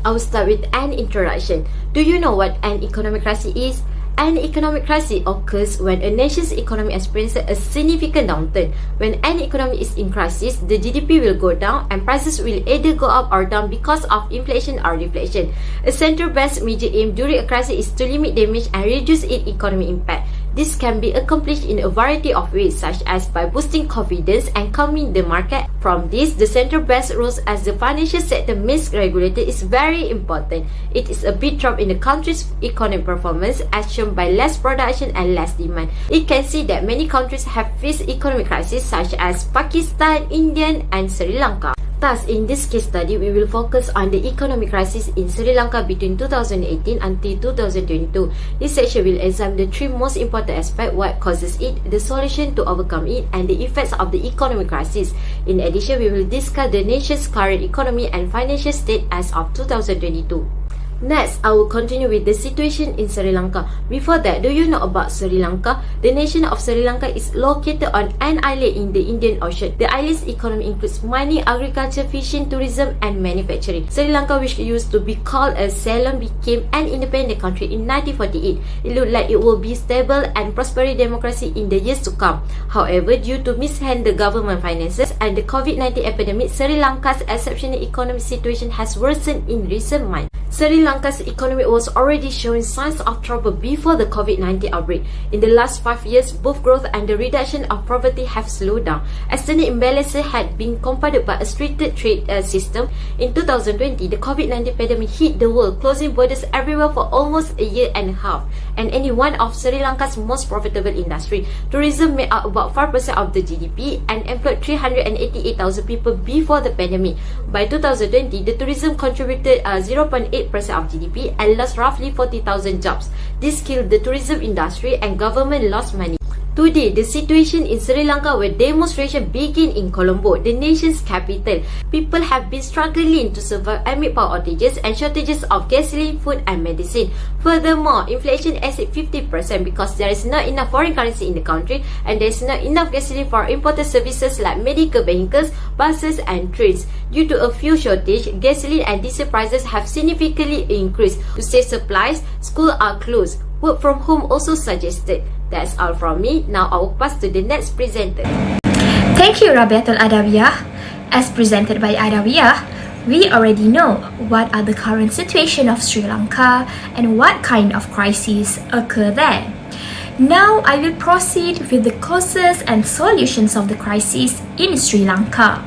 I will start with an introduction. Do you know what an economic crisis is? An economic crisis occurs when a nation's economy experiences a significant downturn. When an economy is in crisis, the GDP will go down and prices will either go up or down because of inflation or deflation. A central bank's major aim during a crisis is to limit damage and reduce its economic impact. This can be accomplished in a variety of ways, such as by boosting confidence and calming the market. From this, the central bank's role as the financial sector main regulator is very important. It is a big drop in the country's economic performance as shown by less production and less demand. It can see that many countries have faced economic crises such as Pakistan, India and Sri Lanka. Thus, in this case study, we will focus on the economic crisis in Sri Lanka between 2018 until 2022. This section will examine the three most important aspects: what causes it, the solution to overcome it, and the effects of the economic crisis. In addition, we will discuss the nation's current economy and financial state as of 2022. Next, I will continue with the situation in Sri Lanka. Before that, do you know about Sri Lanka? The nation of Sri Lanka is located on an island in the Indian Ocean. The island's economy includes mining, agriculture, fishing, tourism and manufacturing. Sri Lanka, which used to be called a Ceylon, became an independent country in 1948. It looked like it will be stable and prosperous democracy in the years to come. However, due to mishandled government finances and the COVID-19 epidemic, Sri Lanka's exceptional economic situation has worsened in recent months. Sri Lanka's economy was already showing signs of trouble before the COVID-19 outbreak. In the last 5 years, both growth and the reduction of poverty have slowed down. External imbalances had been compounded by a stricter trade system. In 2020, the COVID-19 pandemic hit the world, closing borders everywhere for almost a year and a half. And any one of Sri Lanka's most profitable industry, tourism made up about 5% of the GDP and employed 388,000 people before the pandemic. By 2020, the tourism contributed 0.8% of GDP and lost roughly 40,000 jobs. This killed the tourism industry and government lost money. Today, the situation in Sri Lanka where demonstrations begin in Colombo, the nation's capital. People have been struggling to survive amid power outages and shortages of gasoline, food and medicine. Furthermore, inflation exceeds 50% because there is not enough foreign currency in the country and there is not enough gasoline for imported services like medical vehicles, buses and trains. Due to a fuel shortage, gasoline and diesel prices have significantly increased. To save supplies, schools are closed. Work from home also suggested. That's all from me. Now I will pass to the next presenter. Thank you, Rabiatul Adawiyah. As presented by Adawiyah, we already know what are the current situation of Sri Lanka and what kind of crises occur there. Now I will proceed with the causes and solutions of the crisis in Sri Lanka.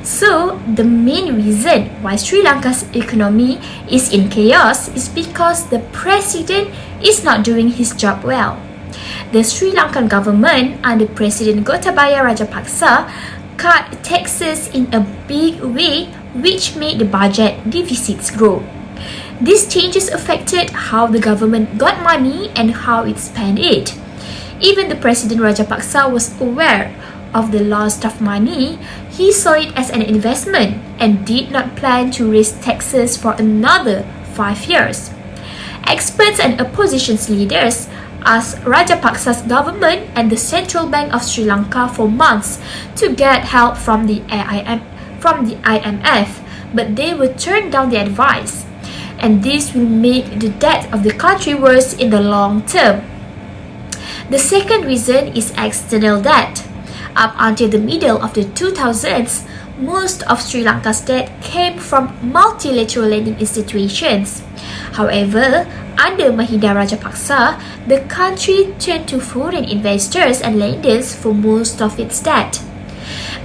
So, the main reason why Sri Lanka's economy is in chaos is because the president is not doing his job well. The Sri Lankan government under President Gotabaya Rajapaksa cut taxes in a big way, which made the budget deficits grow. These changes affected how the government got money and how it spent it. Even the President Rajapaksa was aware of the loss of money. He saw it as an investment and did not plan to raise taxes for another 5 years. Experts and opposition leaders asked Rajapaksa's government and the Central Bank of Sri Lanka for months to get help from the IMF, but they would turn down the advice, and this will make the debt of the country worse in the long term. The second reason is external debt. Up until the middle of the 2000s, most of Sri Lanka's debt came from multilateral lending institutions. However, under Mahinda Rajapaksa, the country turned to foreign investors and lenders for most of its debt.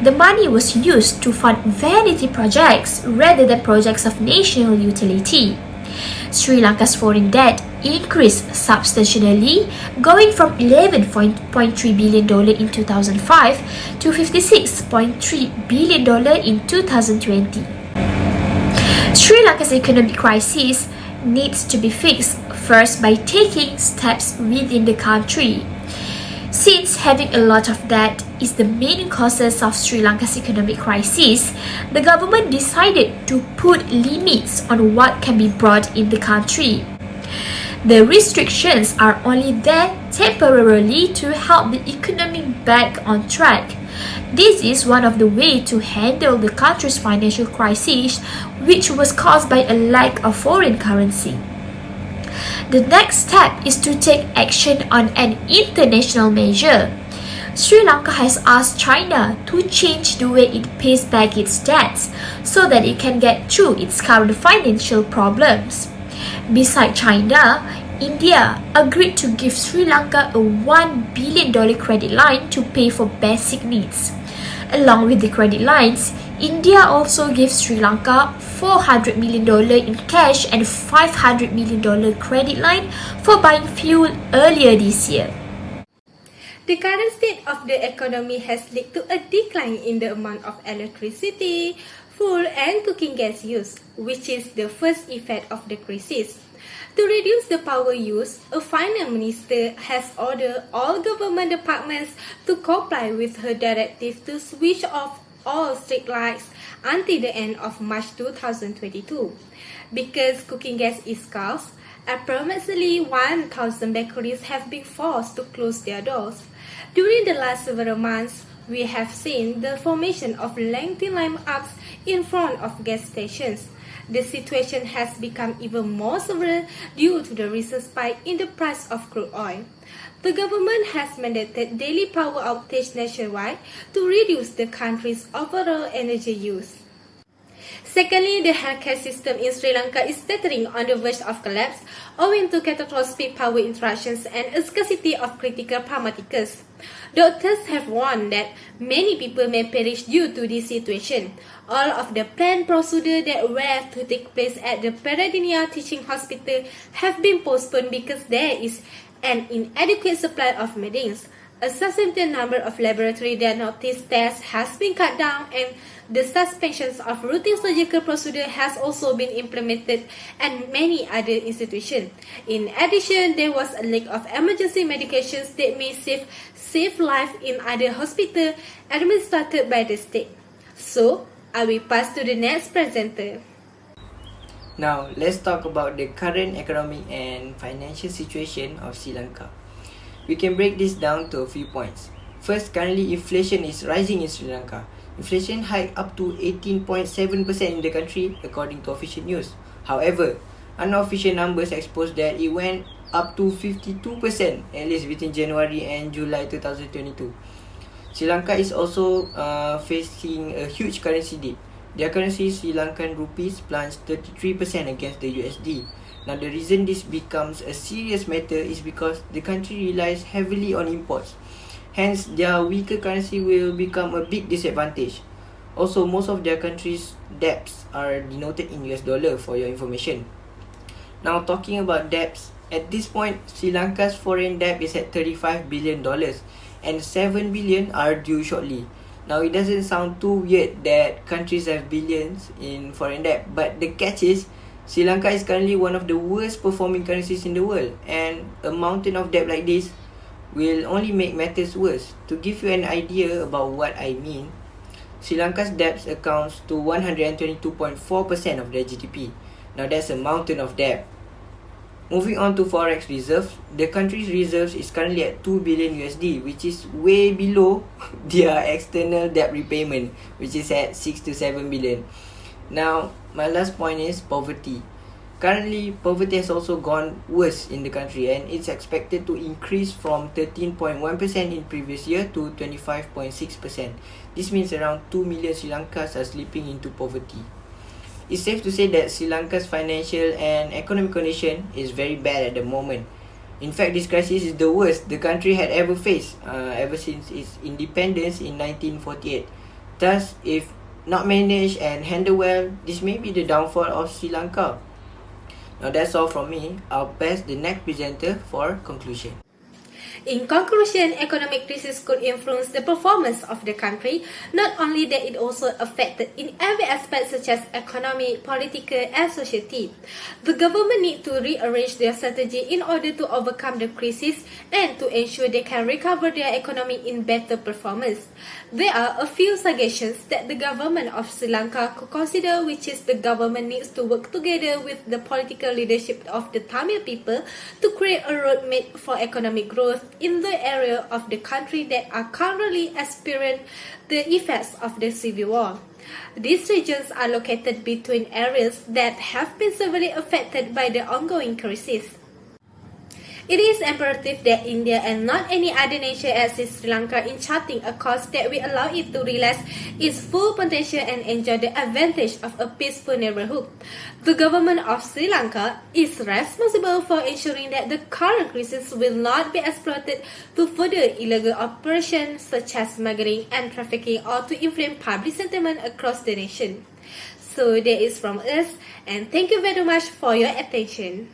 The money was used to fund vanity projects rather than projects of national utility. Sri Lanka's foreign debt increased substantially, going from $11.3 billion in 2005 to $56.3 billion in 2020. Sri Lanka's economic crisis needs to be fixed first by taking steps within the country. Since having a lot of debt is the main causes of Sri Lanka's economic crisis, the government decided to put limits on what can be brought in the country. The restrictions are only there temporarily to help the economy back on track. This is one of the ways to handle the country's financial crisis, which was caused by a lack of foreign currency. The next step is to take action on an international measure. Sri Lanka has asked China to change the way it pays back its debts so that it can get through its current financial problems. Besides China, India agreed to give Sri Lanka a $1 billion credit line to pay for basic needs. Along with the credit lines, India also gave Sri Lanka $400 million in cash and $500 million credit line for buying fuel earlier this year. The current state of the economy has led to a decline in the amount of electricity, fuel and cooking gas use, which is the first effect of the crisis. To reduce the power use, a finance minister has ordered all government departments to comply with her directive to switch off all street lights until the end of March 2022. Because cooking gas is scarce, approximately 1,000 bakeries have been forced to close their doors. During the last several months, we have seen the formation of lengthy lineups in front of gas stations. The situation has become even more severe due to the recent spike in the price of crude oil. The government has mandated daily power outage nationwide to reduce the country's overall energy use. Secondly, the healthcare system in Sri Lanka is teetering on the verge of collapse owing to catastrophic power interruptions and a scarcity of critical pharmaceuticals. Doctors have warned that many people may perish due to this situation. All of the planned procedures that were to take place at the Peradeniya Teaching Hospital have been postponed because there is an inadequate supply of medicines. A substantial number of laboratory diagnostic tests has been cut down and the suspensions of routine surgical procedure has also been implemented at many other institutions. In addition, there was a lack of emergency medications that may save life in other hospitals administered by the state. So, I will pass to the next presenter. Now, let's talk about the current economic and financial situation of Sri Lanka. We can break this down to a few points. First, currently inflation is rising in Sri Lanka. Inflation hiked up to 18.7% in the country according to official news. However, unofficial numbers expose that it went up to 52% at least between January and July 2022. Sri Lanka is also facing a huge currency dip. Their currency, Sri Lankan rupees, plunged 33% against the USD. Now, the reason this becomes a serious matter is because the country relies heavily on imports. Hence, their weaker currency will become a big disadvantage. Also, most of their country's debts are denoted in US dollar for your information. Now, talking about debts, at this point, Sri Lanka's foreign debt is at $35 billion and 7 billion are due shortly. Now, it doesn't sound too weird that countries have billions in foreign debt, but the catch is, Sri Lanka is currently one of the worst performing currencies in the world, and a mountain of debt like this will only make matters worse. To give you an idea about what I mean, Sri Lanka's debts accounts to 122.4% of their GDP. Now, that's a mountain of debt. Moving on to forex reserves, the country's reserves is currently at 2 billion USD, which is way below their external debt repayment, which is at 6 to 7 billion. Now, my last point is poverty. Currently, poverty has also gone worse in the country and it's expected to increase from 13.1% in previous year to 25.6%. This means around 2 million Sri Lankans are slipping into poverty. It's safe to say that Sri Lanka's financial and economic condition is very bad at the moment. In fact, this crisis is the worst the country had ever faced ever since its independence in 1948. Thus, if not managed and handled well, this may be the downfall of Sri Lanka. Now, that's all from me. I'll pass the next presenter for conclusion. In conclusion, economic crisis could influence the performance of the country. Not only that, it also affected in every aspect such as economy, political and society. The government need to rearrange their strategy in order to overcome the crisis and to ensure they can recover their economy in better performance. There are a few suggestions that the government of Sri Lanka could consider, which is the government needs to work together with the political leadership of the Tamil people to create a roadmap for economic growth in the area of the country that are currently experiencing the effects of the civil war. These regions are located between areas that have been severely affected by the ongoing crisis. It is imperative that India and not any other nation assists Sri Lanka in charting a course that will allow it to realize its full potential and enjoy the advantage of a peaceful neighborhood. The government of Sri Lanka is responsible for ensuring that the current crisis will not be exploited to further illegal operations such as smuggling and trafficking or to inflame public sentiment across the nation. So that is from us, and thank you very much for your attention.